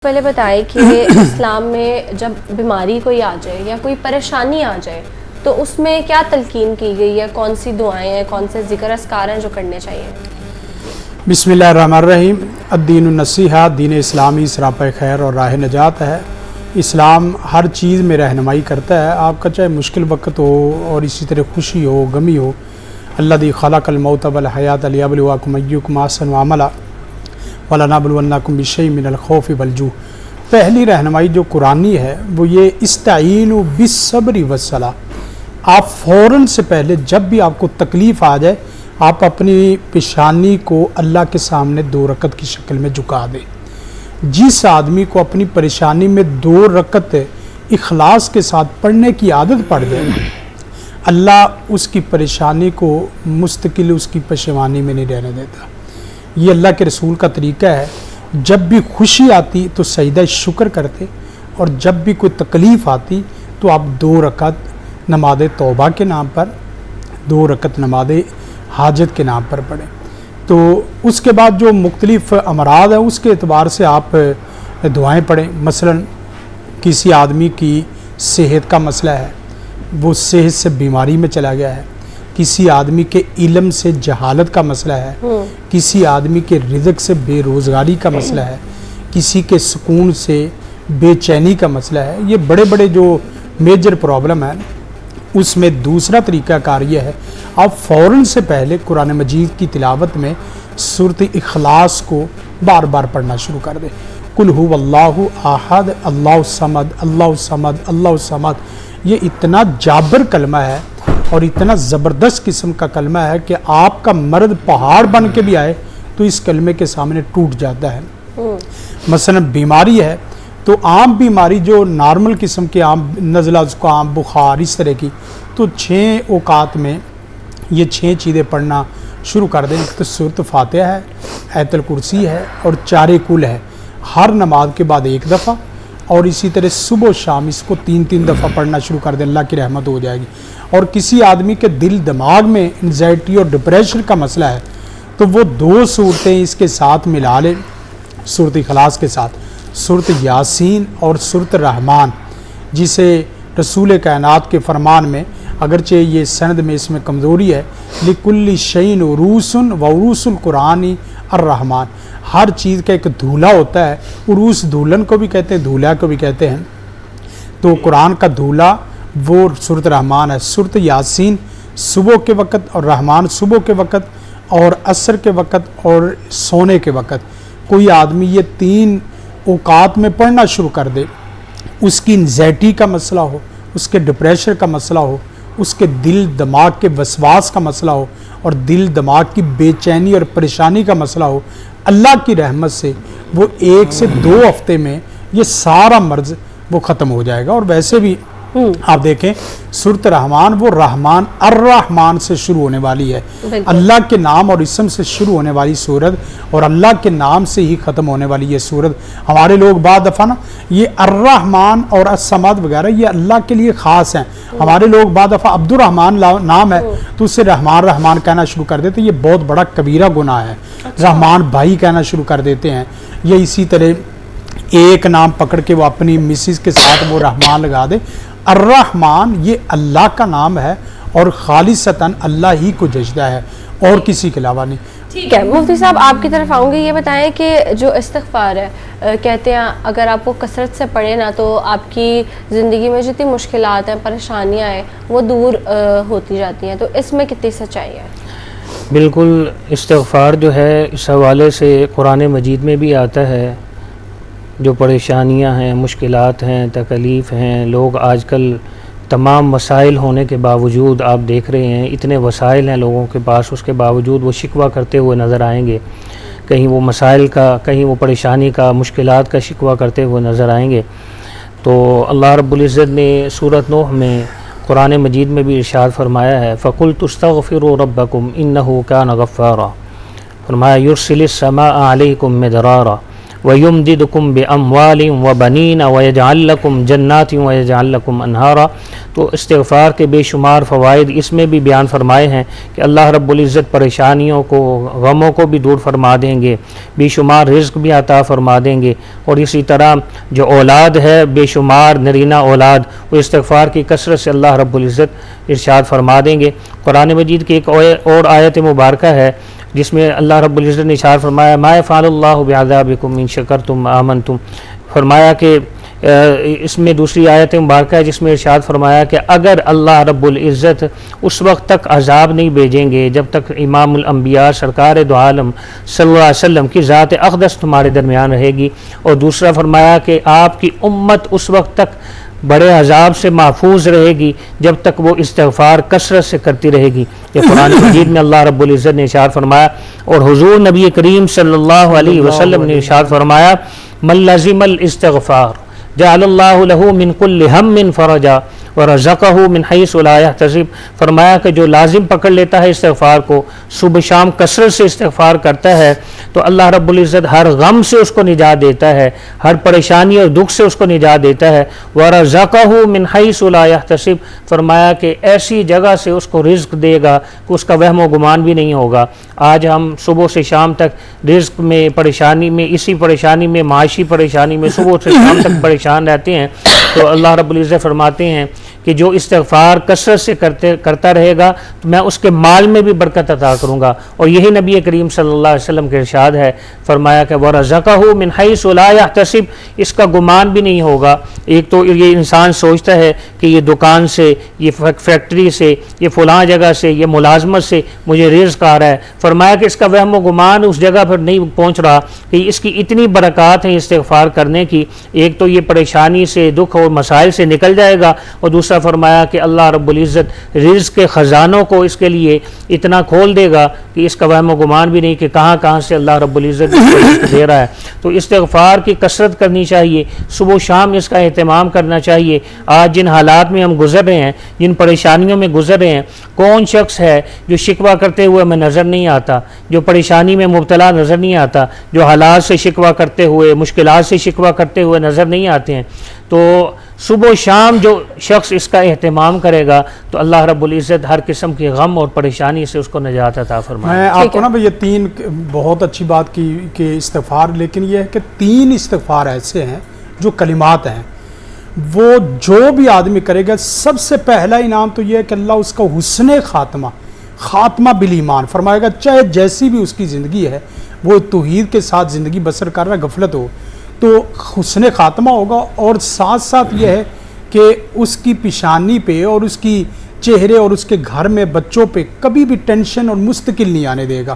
پہلے بتائیں کہ اسلام میں جب بیماری کوئی آ جائے یا کوئی پریشانی آ جائے تو اس میں کیا تلقین کی گئی ہے، کون سی دعائیں ہیں، کون سے ذکر اذکار ہیں جو کرنے چاہیے؟ بسم اللہ الرحمن الرحیم۔ الدین النصیحہ، دین اسلامی سراپا خیر اور راہ نجات ہے۔ اسلام ہر چیز میں رہنمائی کرتا ہے، آپ کا چاہے مشکل وقت ہو اور اسی طرح خوشی ہو، غمی ہو۔ الذی خلق الموت والحیات لیبلوکم ایکم احسن عملا وَلَنَبْلُوَنَّكُمْ بِشَیْءٍ مِّنَ الْخَوْفِ وَالْجُوعِ۔ پہلی رہنمائی جو قرآنی ہے وہ یہ استعینوا بالصبر والصلاۃ۔ آپ فوراً سے پہلے جب بھی آپ کو تکلیف آ جائے آپ اپنی پیشانی کو اللہ کے سامنے 2 رکعت کی شکل میں جھکا دیں۔ جس آدمی کو اپنی پریشانی میں 2 رکعت اخلاص کے ساتھ پڑھنے کی عادت پڑ جائے، اللہ اس کی پریشانی کو مستقل اس کی پشیمانی میں نہیں رہنے دیتا۔ یہ اللہ کے رسول کا طریقہ ہے، جب بھی خوشی آتی تو سجدہ شکر کرتے، اور جب بھی کوئی تکلیف آتی تو آپ 2 رکعت نماز توبہ کے نام پر، 2 رکعت نماز حاجت کے نام پر پڑھیں۔ تو اس کے بعد جو مختلف امراض ہیں اس کے اعتبار سے آپ دعائیں پڑھیں۔ مثلا کسی آدمی کی صحت کا مسئلہ ہے، وہ صحت سے بیماری میں چلا گیا ہے، کسی آدمی کے علم سے جہالت کا مسئلہ ہے، کسی آدمی کے رزق سے بے روزگاری کا مسئلہ ہے، کسی کے سکون سے بے چینی کا مسئلہ ہے۔ یہ بڑے بڑے جو میجر پرابلم ہیں، اس میں دوسرا طریقہ کار یہ ہے، آپ فوراً سے پہلے قرآن مجید کی تلاوت میں سورۃ اخلاص کو بار بار پڑھنا شروع کر دیں۔ قل هو اللہ احد اللہ الصمد اللہ الصمد اللہ الصمد۔ یہ اتنا جابر کلمہ ہے اور اتنا زبردست قسم کا کلمہ ہے کہ آپ کا مرض پہاڑ بن کے بھی آئے تو اس کلمے کے سامنے ٹوٹ جاتا ہے۔ مثلا بیماری ہے تو عام بیماری جو نارمل قسم کے عام نزلہ زکام بخار اس طرح کی، تو 6 اوقات میں یہ 6 چیزیں پڑھنا شروع کر دیں۔ تو سورۃ فاتحہ ہے، آیت الکرسی ہے اور 4 کل ہے، ہر نماز کے بعد 1 دفعہ، اور اسی طرح صبح و شام اس کو 3 دفعہ پڑھنا شروع کر دیں، اللہ کی رحمت ہو جائے گی۔ اور کسی آدمی کے دل دماغ میں انزائٹی اور ڈپریشن کا مسئلہ ہے تو وہ 2 صورتیں اس کے ساتھ ملا لیں، سورۃ اخلاص کے ساتھ، سورۃ یاسین اور سورۃ رحمان، جسے رسول کائنات کے فرمان میں اگرچہ یہ سند میں اس میں کمزوری ہے، لِكُلِّ شَيْءٍ عُرُوسٌ وَعُرُوسُ الْقُرْآنِ الرحمن۔ ہر چیز کا ایک دھولا ہوتا ہے، عروس دھولن کو بھی کہتے ہیں، دھولا کو بھی کہتے ہیں۔ تو قرآن کا دھولا وہ سورۃ رحمان ہے۔ سورۃ یاسین صبح کے وقت اور رحمان صبح کے وقت اور عصر کے وقت اور سونے کے وقت، کوئی آدمی یہ 3 اوقات میں پڑھنا شروع کر دے، اس کی انزائٹی کا مسئلہ ہو، اس کے ڈپریشن کا مسئلہ ہو، اس کے دل دماغ کے وسواس کا مسئلہ ہو اور دل دماغ کی بے چینی اور پریشانی کا مسئلہ ہو، اللہ کی رحمت سے وہ 1 سے 2 ہفتے میں یہ سارا مرض وہ ختم ہو جائے گا۔ اور ویسے بھی آپ دیکھیں سورۃ رحمان وہ رحمان الرحمان سے شروع ہونے والی ہے، اللہ کے نام اور اسم سے شروع ہونے والی سورت اور اللہ کے نام سے ہی ختم ہونے والی یہ سورت۔ ہمارے لوگ بعض دفعہ نا یہ الرحمان اور الصمد وغیرہ یہ اللہ کے لیے خاص ہیں، ہمارے لوگ بعض دفعہ عبد الرحمان نام ہے تو اسے رحمان رحمان کہنا شروع کر دیتے، یہ بہت بڑا کبیرہ گناہ ہے۔ رحمان بھائی کہنا شروع کر دیتے ہیں، یا اسی طرح ایک نام پکڑ کے وہ اپنی مسز کے ساتھ وہ رحمان لگا دے۔ الرحمن یہ اللہ کا نام ہے اور خالصتاً اللہ ہی کو جچتا ہے اور کسی کے علاوہ نہیں۔ ٹھیک ہے مفتی صاحب، آپ کی طرف آؤں گے، یہ بتائیں کہ جو استغفار ہے کہتے ہیں اگر آپ وہ کثرت سے پڑھیں نا تو آپ کی زندگی میں جتنی مشکلات ہیں، پریشانیاں ہیں، وہ دور ہوتی جاتی ہیں، تو اس میں کتنی سچائی ہے؟ بالکل، استغفار جو ہے اس حوالے سے قرآن مجید میں بھی آتا ہے۔ جو پریشانیاں ہیں، مشکلات ہیں، تکلیف ہیں، لوگ آج کل تمام مسائل ہونے کے باوجود آپ دیکھ رہے ہیں اتنے وسائل ہیں لوگوں کے پاس، اس کے باوجود وہ شکوہ کرتے ہوئے نظر آئیں گے، کہیں وہ مسائل کا، کہیں وہ پریشانی کا، مشکلات کا شکوہ کرتے ہوئے نظر آئیں گے۔ تو اللہ رب العزت نے سورۃ نوح میں قرآن مجید میں بھی ارشاد فرمایا ہے، فَقُلْتُ اسْتَغْفِرُوا رَبَّكُمْ إِنَّهُ كَانَ غَفَّارًا، فرمایا يُرْسِلِ السَّمَاءَ عَلَيْكُمْ مِدْرَارًا وَيُمْدِدْكُمْ بِأَمْوَالٍ وَبَنِينَ وَيَجْعَلْ لَكُمْ جَنَّاتٍ وَيَجْعَلْ لَكُمْ أَنْهَارًا تو استغفار کے بے شمار فوائد اس میں بھی بیان فرمائے ہیں کہ اللہ رب العزت پریشانیوں کو غموں کو بھی دور فرما دیں گے، بے شمار رزق بھی عطا فرما دیں گے، اور اسی طرح جو اولاد ہے بے شمار نرینہ اولاد وہ استغفار کی کثرت سے اللہ رب العزت ارشاد فرما دیں گے۔ قرآن مجید کی ایک اور آیت مبارکہ ہے جس میں اللہ رب العزت نے ارشاد فرمایا ما یفعل اللہ بعذابکم ان شکرتم آمنتم، فرمایا کہ اس میں دوسری آیت مبارکہ ہے جس میں ارشاد فرمایا کہ اگر اللہ رب العزت اس وقت تک عذاب نہیں بھیجیں گے جب تک امام الانبیاء سرکار دو عالم صلی اللہ علیہ وسلم کی ذات اقدس تمہارے درمیان رہے گی، اور دوسرا فرمایا کہ آپ کی امت اس وقت تک بڑے عذاب سے محفوظ رہے گی جب تک وہ استغفار کثرت سے کرتی رہے گی۔ یہ قرآن مجید میں اللہ رب العزت نے ارشاد فرمایا، اور حضور نبی کریم صلی اللہ علیہ وسلم نے ارشاد فرمایا من لزم الاستغفار جعل اللہ له من کل ہم فرجا ورزقہ من حیث لا یحتسب، فرمایا کہ جو لازم پکڑ لیتا ہے استغفار کو، صبح شام کثرت سے استغفار کرتا ہے تو اللہ رب العزت ہر غم سے اس کو نجات دیتا ہے، ہر پریشانی اور دکھ سے اس کو نجات دیتا ہے، ورزقہ من حیث لا یحتسب، فرمایا کہ ایسی جگہ سے اس کو رزق دے گا کہ اس کا وہم و گمان بھی نہیں ہوگا۔ آج ہم صبح سے شام تک رزق میں پریشانی میں، اسی پریشانی میں، معاشی پریشانی میں صبح سے شام تک پریشان رہتے ہیں، تو اللہ رب العزت فرماتے ہیں کہ جو استغفار کثرت سے کرتا رہے گا تو میں اس کے مال میں بھی برکت عطا کروں گا، اور یہی نبی کریم صلی اللہ علیہ وسلم کے ارشاد ہے، فرمایا کہ وَرَزَقَهُ مِنْ حَيْثُ لَا يَحْتَسِبْ، اس کا گمان بھی نہیں ہوگا۔ ایک تو یہ انسان سوچتا ہے کہ یہ دکان سے، یہ فیکٹری سے، یہ فلاں جگہ سے، یہ ملازمت سے مجھے رزق آ رہا ہے، فرمایا کہ اس کا وہم و گمان اس جگہ پر نہیں پہنچ رہا کہ اس کی اتنی برکات ہیں استغفار کرنے کی، ایک تو یہ پریشانی سے، دکھ اور مسائل سے نکل جائے گا، اور دوسرا فرمایا کہ اللہ رب العزت رزق کے خزانوں کو اس کے لیے اتنا کھول دے گا کہ اس کا وہم و گمان بھی نہیں کہ کہاں کہاں سے اللہ رب العزت اس کو رزق دے رہا ہے۔ تو استغفار کی کثرت کرنی چاہیے، صبح و شام اس کا اہتمام کرنا چاہیے۔ آج جن حالات میں ہم گزر رہے ہیں، جن پریشانیوں میں گزر رہے ہیں، کون شخص ہے جو شکوہ کرتے ہوئے ہمیں نظر نہیں آتا، جو پریشانی میں مبتلا نظر نہیں آتا، جو حالات سے شکوہ کرتے ہوئے، مشکلات سے شکوہ کرتے ہوئے نظر نہیں آتے ہیں؟ تو صبح و شام جو شخص اس کا اہتمام کرے گا تو اللہ رب العزت ہر قسم کی غم اور پریشانی سے اس کو نجات عطا فرمائے۔ میں آپ کو نا یہ تین بہت اچھی بات کی کہ استغفار، لیکن یہ ہے کہ تین استغفار ایسے ہیں جو کلمات ہیں، وہ جو بھی آدمی کرے گا سب سے پہلا انعام تو یہ ہے کہ اللہ اس کا حسن خاتمہ بالایمان فرمائے گا، چاہے جیسی بھی اس کی زندگی ہے، وہ توحید کے ساتھ زندگی بسر کر رہا ہے، غفلت ہو تو حسن خاتمہ ہوگا، اور ساتھ ساتھ یہ ہے کہ اس کی پیشانی پہ اور اس کی چہرے اور اس کے گھر میں بچوں پہ کبھی بھی ٹینشن اور مستقل نہیں آنے دے گا۔